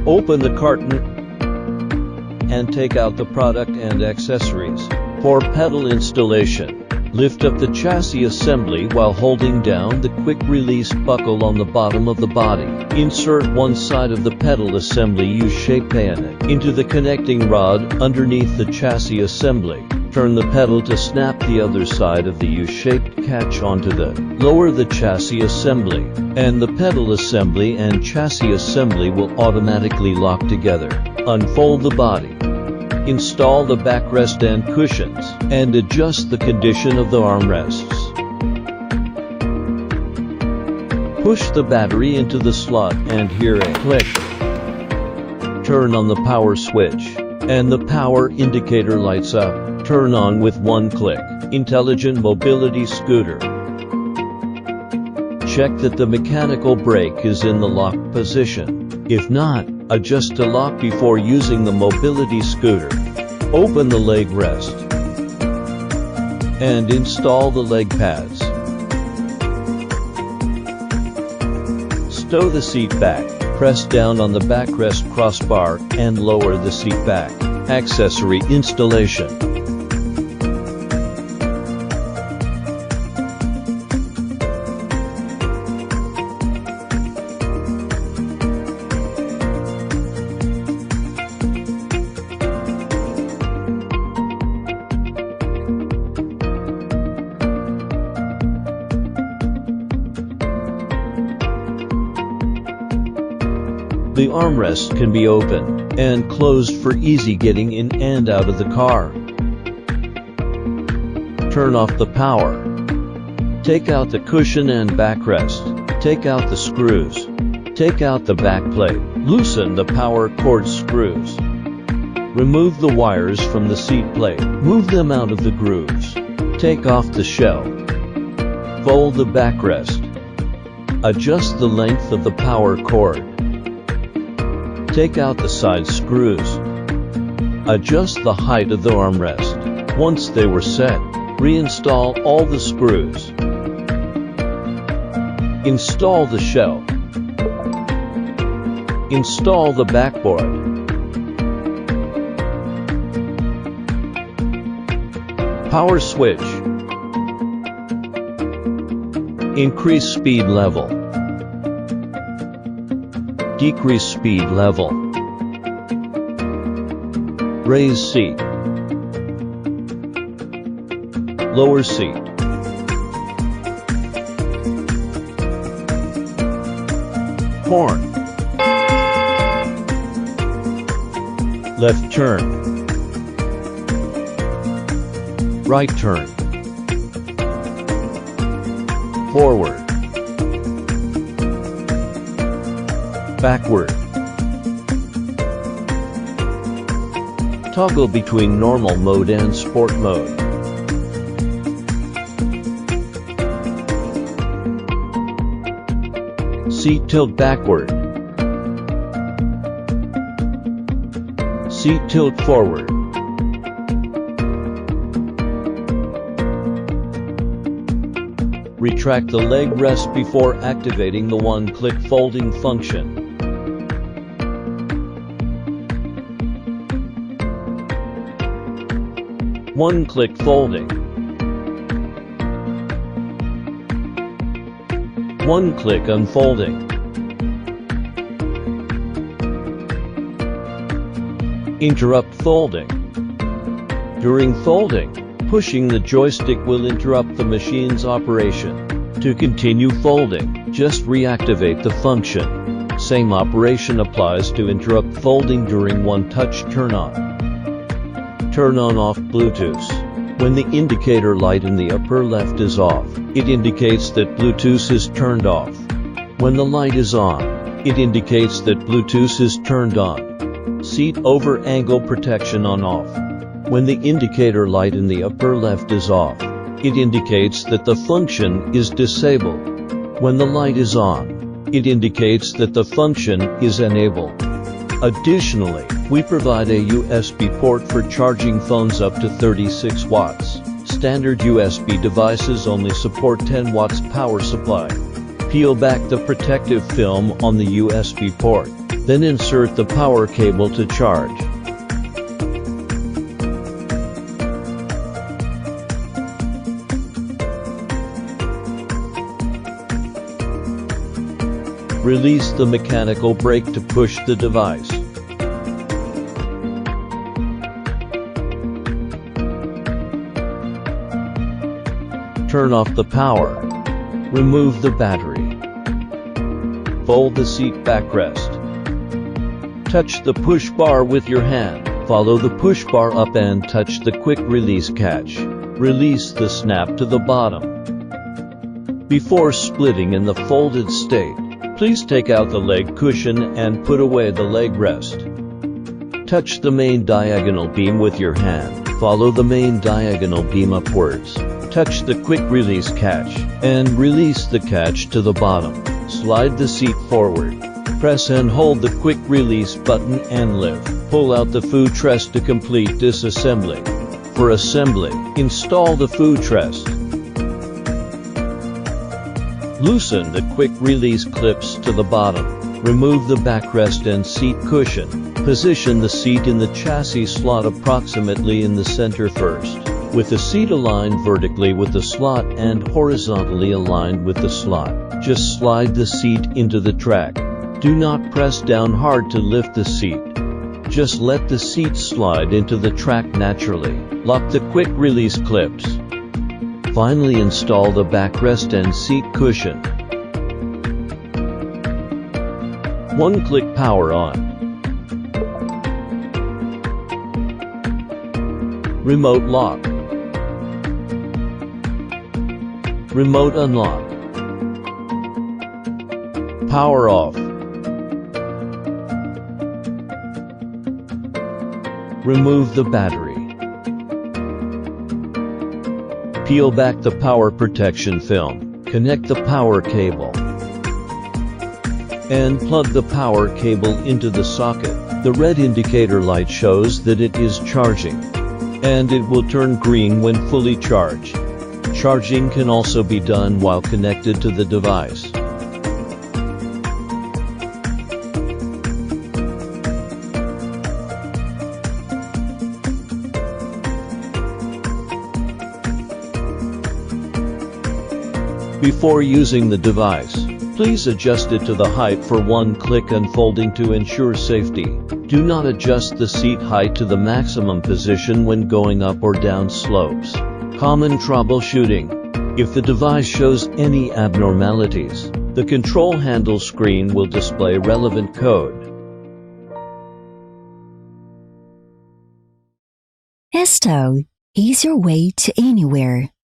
Open the carton and take out the product and accessories. For pedal installation, lift up the chassis assembly while holding down the quick-release buckle on the bottom of the body. Insert one side of the pedal assembly U-shaped bayonet into the connecting rod underneath the chassis assembly. Turn the pedal to snap the other side of the U-shaped catch onto the. Lower the chassis assembly, and the pedal assembly and chassis assembly will automatically lock together. Unfold the body. Install the backrest and cushions, and adjust the condition of the armrests. Push the battery into the slot and hear a click. Turn on the power switch, and the power indicator lights up. Turn on with one click. Intelligent mobility scooter. Check that the mechanical brake is in the lock position. If not, adjust the lock before using the mobility scooter. Open the leg rest and install the leg pads. Stow the seat back. Press down on the backrest crossbar and lower the seat back. Accessory installation. The armrest can be opened and closed for easy getting in and out of the car. Turn off the power. Take out the cushion and backrest. Take out the screws. Take out the back plate. Loosen the power cord screws. Remove the wires from the seat plate. Move them out of the grooves. Take off the shell. Fold the backrest. Adjust the length of the power cord. Take out the side screws. Adjust the height of the armrest. Once they were set, reinstall all the screws. Install the shell. Install the backboard. Power switch. Increase speed level. Decrease speed level. Raise seat. Lower seat. Horn. Left turn. Right turn. Forward. Backward. Toggle between normal mode and sport mode. Seat tilt backward. Seat tilt forward. Retract the leg rest before activating the one-click folding function. One-click folding. One-click unfolding. Interrupt folding. During folding, pushing the joystick will interrupt the machine's operation. To continue folding, just reactivate the function. Same operation applies to interrupt folding during one-touch turn-on. Turn on off Bluetooth. When the indicator light in the upper left is off, it indicates that Bluetooth is turned off. When the light is on, it indicates that Bluetooth is turned on. Seat over angle protection on off. When the indicator light in the upper left is off, it indicates that the function is disabled. When the light is on, it indicates that the function is enabled. Additionally, we provide a USB port for charging phones up to 36 watts. Standard USB devices only support 10 watts power supply. Peel back the protective film on the USB port. Then insert the power cable to charge. Release the mechanical brake to push the device. Turn off the power. Remove the battery. Fold the seat backrest. Touch the push bar with your hand. Follow the push bar up and touch the quick release catch. Release the snap to the bottom. Before splitting in the folded state, please take out the leg cushion and put away the leg rest. Touch the main diagonal beam with your hand. Follow the main diagonal beam upwards. Touch the quick release catch and release the catch to the bottom. Slide the seat forward. Press and hold the quick release button and lift. Pull out the footrest to complete disassembly. For assembly, install the footrest. Loosen the quick release clips to the bottom. Remove the backrest and seat cushion. Position the seat in the chassis slot approximately in the center first, with the seat aligned vertically with the slot and horizontally aligned with the slot. Just slide the seat into the track. Do not press down hard to lift the seat. Just let the seat slide into the track naturally. Lock the quick release clips. Finally, install the backrest and seat cushion. One-click power on. Remote lock. Remote unlock. Power off. Remove the battery. Peel back the power protection film. Connect the power cable. And plug the power cable into the socket. The red indicator light shows that it is charging, and it will turn green when fully charged. Charging can also be done while connected to the device. Before using the device, please adjust it to the height for one-click unfolding to ensure safety. Do not adjust the seat height to the maximum position when going up or down slopes. Common troubleshooting. If the device shows any abnormalities, the control handle screen will display relevant code. XSTO is your way to anywhere.